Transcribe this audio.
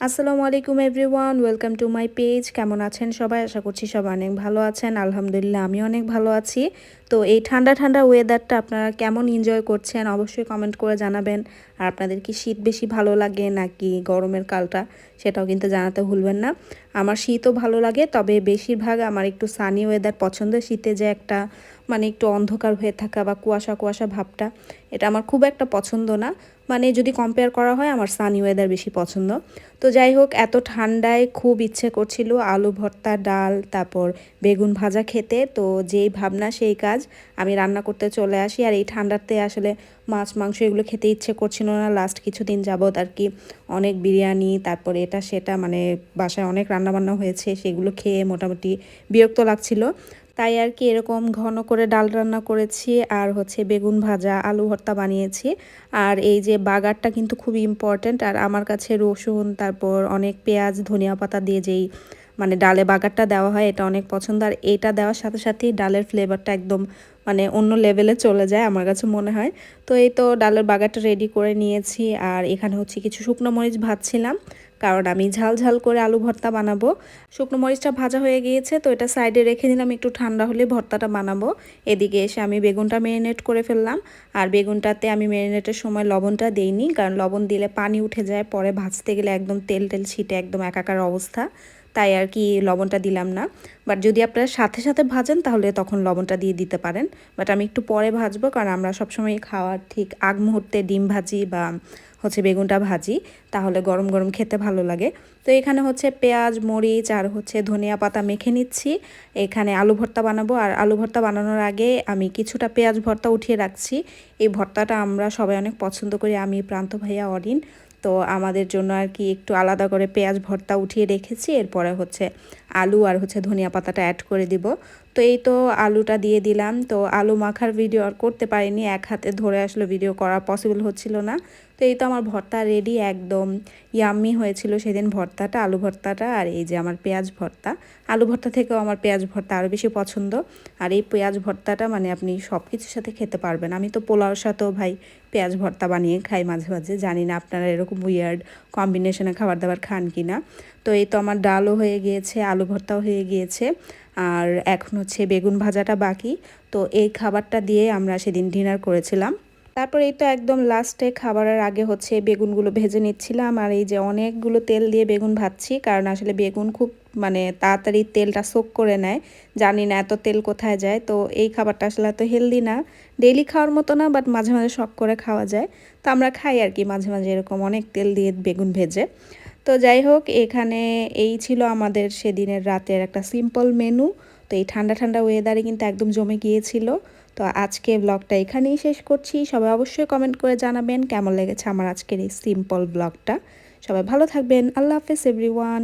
আসসালামু আলাইকুম everyone, welcome to my page. কেমন আছেন সবাই? আশা করছি সবাই অনেক ভালো আছেন। আলহামদুলিল্লাহ আমি অনেক ভালো আছি। তো এই ঠান্ডা ঠান্ডা ওয়েদারটা আপনারা কেমন এনজয় করছেন অবশ্যই কমেন্ট করে জানাবেন। আর আপনাদের কি শীত বেশি ভালো লাগে নাকি গরমের কালটা, সেটাও কিন্তু জানাতে ভুলবেন না। আমার শীতও ভালো লাগে, তবে বেশিরভাগ আমার একটু সানি ওয়েদার পছন্দ। শীতে যে একটা মানে একটু অন্ধকার হয়ে থাকা বা কুয়াশা কুয়াশা ভাবটা, এটা আমার খুব একটা পছন্দ না। মানে যদি কম্পেয়ার করা হয় আমার সানি ওয়েদার বেশি পছন্দ। তো যাই হোক, এত ঠান্ডায় খুব ইচ্ছে করছিল আলু ভর্তা, ডাল, তারপর বেগুন ভাজা খেতে। তো যেই ভাবনা সেই কাজ, আমি রান্না করতে চলে আসি। আর এই ঠান্ডাতে আসলে মাছ মাংস এগুলো খেতে ইচ্ছে করছিল না। লাস্ট কিছুদিন যাবত আর কি অনেক বিরিয়ানি, তারপর এটা সেটা, মানে বাসায় অনেক রান্নাবান্না হয়েছে, সেগুলো খেয়ে মোটামুটি বিরক্ত লাগছিল। তাই আর কি এরকম ঘন করে ডাল রান্না করেছি, আর হচ্ছে বেগুন ভাজা, আলু ভর্তা বানিয়েছি। আর এই যে বাগারটা কিন্তু খুবই ইম্পর্ট্যান্ট। আর আমার কাছে রসুন, তারপর অনেক পেঁয়াজ, ধনিয়া পাতা দিয়ে যেই মানে ডালে বাগারটা দেওয়া হয়, এটা অনেক পছন্দ। আর এটা দেওয়ার সাথে সাথেই ডালের ফ্লেভারটা একদম মানে অন্য লেভেলে চলে যায় আমার কাছে মনে হয়। তো এই তো ডালের বাগারটা রেডি করে নিয়েছি। আর এখানে হচ্ছে কিছু শুকনো মরিচ ভাজছিলাম, কারণ আমি ঝাল ঝাল করে আলু ভর্তা বানাবো। শুকনো মরিচটা ভাজা হয়ে গিয়েছে, তো এটা সাইডে রেখে দিলাম, একটু ঠান্ডা হলে ভর্তাটা বানাবো। এদিকে এসে আমি বেগুনটা ম্যারিনেট করে ফেললাম। আর বেগুনটাতে আমি ম্যারিনেটের সময় লবণটা দেইনি, কারণ লবণ দিলে পানি উঠে যায়, পরে ভাজতে গেলে একদম তেল তেল ছিটে একদম একাকার অবস্থা। তাই আর কি লবণটা দিলাম না। বাট যদি আপনারা সাথে সাথে ভাজেন তাহলে তখন লবণটা দিয়ে দিতে পারেন। বাট আমি একটু পরে ভাজবো, কারণ আমরা সবসময় খাওয়ার ঠিক আগ মুহূর্তে ডিম ভাজি বা হচ্ছে বেগুনটা ভাজি, তাহলে গরম গরম খেতে ভালো লাগে। তো এখানে হচ্ছে পেঁয়াজ, মরিচ আর হচ্ছে ধনিয়া পাতা মেখে নিচ্ছি। এখানে আলু ভর্তা বানাবো। আর আলু ভর্তা বানানোর আগে আমি কিছুটা পেঁয়াজ ভর্তা উঠিয়ে রাখছি। এই ভর্তাটা আমরা সবাই অনেক পছন্দ করি, আমি, প্রান্ত ভাইয়া, অরিন। তো আমাদের জন্য আর কি একটু আলাদা করে পেঁয়াজ ভর্তা উঠিয়ে রেখেছি। এরপরে হচ্ছে আলু আর হচ্ছে ধনিয়া পাতাটা অ্যাড করে দিব। তো এই তো আলুটা দিয়ে দিলাম। তো আলু মাখার ভিডিও আর করতে পারিনি, এক হাতে ধরে আসলে ভিডিও করা পসিবল হচ্ছিল না। তো এই তো আমার ভর্তা রেডি, একদম ইয়াম্মি হয়েছিল সেদিন ভর্তাটা, আলু ভর্তাটা। আর এই যে আমার পেঁয়াজ ভর্তা, আলু ভর্তা থেকেও আমার পেঁয়াজ ভর্তা আরও বেশি পছন্দ। আর এই পেঁয়াজ ভর্তাটা মানে আপনি সব কিছুর সাথে খেতে পারবেন। আমি তো পোলাওর সাথেও ভাই পেঁয়াজ ভর্তা বানিয়ে খাই মাঝে মাঝে, জানি না আপনারা এরকম উইয়ার্ড কম্বিনেশনে খাবার দাবার খান কি না। তো এই তো আমার ডালও হয়ে গিয়েছে, আলু ভর্তাও হয়ে গিয়েছে, আর এখন হচ্ছে বেগুন ভাজাটা বাকি। তো এই খাবারটা দিয়ে আমরা সেদিন ডিনার করেছিলাম। তারপর এই তো একদম লাস্টে খাবারের আগে হচ্ছে বেগুনগুলো ভেজে নিচ্ছিলাম। আর এই যে অনেকগুলো তেল দিয়ে বেগুন ভাজছি, কারণ আসলে বেগুন খুব মানে তাড়াতাড়ি তেলটা সোক করে নেয়। জানি না এত তেল কোথায় যায়। তো এই খাবারটা আসলে এত হেলদি না, ডেইলি খাওয়ার মতো না, বাট মাঝে মাঝে শখ করে খাওয়া যায়। তো আমরা খাই আর কি মাঝে মাঝে এরকম অনেক তেল দিয়ে বেগুন ভেজে। তো যাই হোক, এখানে এই ছিল আমাদের সেদিনের রাতের একটা সিম্পল মেনু। তো এই ঠান্ডা ঠান্ডা ওয়েদারে কিন্তু একদম জমে গিয়েছিল। তো আজকে ব্লগটা এখানেই শেষ করছি। সবাই অবশ্যই কমেন্ট করে জানাবেন কেমন লেগেছে আমার আজকের এই সিম্পল ব্লগটা। সবাই ভালো থাকবেন। আল্লাহ হাফেজ এভরিওয়ান।